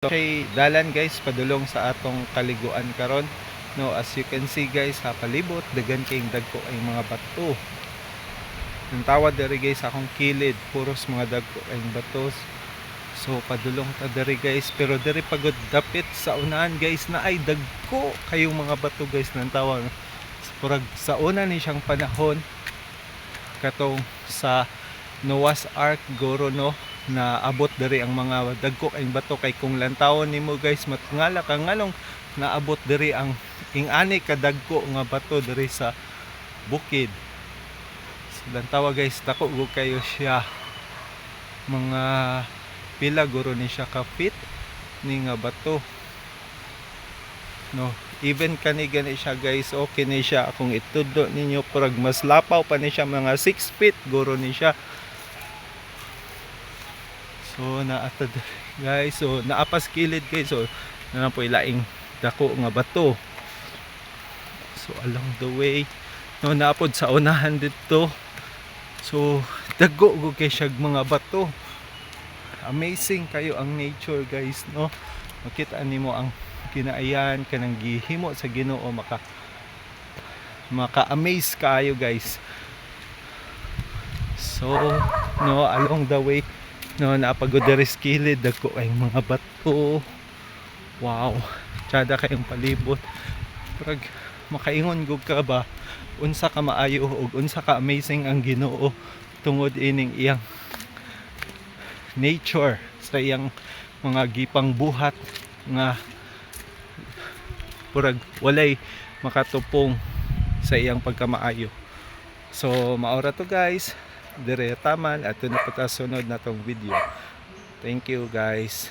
Okay, dalan guys padulong sa atong kaliguan karon. No, as you can see guys sa palibot dagan kayong dagko ay mga bato. Ang tawad diri guys akong kilid puros mga dagko ay batos. So padulong ta diri guys, pero diri pagod dapit sa unahan guys na ay dagko kayong mga bato guys nang tawag. Purag sa una ni siyang panahon katong sa Noah's Ark goro no, na abot diri ang mga dagko ay bato kay kung lantawon nimo guys matngala ka ngalong naabot diri ang ingani ka dagko nga bato diri sa bukid. So, lantawa guys dako go kayo siya, mga pila guro ni siya ka feet ni nga bato no. Even kani gani siya guys, okay ni siya akong itudo ninyo, purag mas lapaw pa ni siya, mga 6 feet guro ni siya. So naatad guys, so naapas kilid guys, so na po ilaing dako nga bato. So along the way no, naapod sa unahan dito, so dago go kay siya mga bato. Amazing kayo ang nature guys no, makita nimo ang kinaayan kanang gihimo sa Ginoo, maka-amaze kayo guys. So no, along the way no, napagod diri sa kilid dagko ay mga bato. Wow, tsada kayong palibot, pag makaingon gug ka ba unsa ka maayo ug unsa ka amazing ang Ginoo tungod ining iyang nature sa iyang mga gipang buhat nga purag walay makatupong sa iyang pagkamaayo. So maora to guys, dire taman at na sunod na tong video. Thank you guys.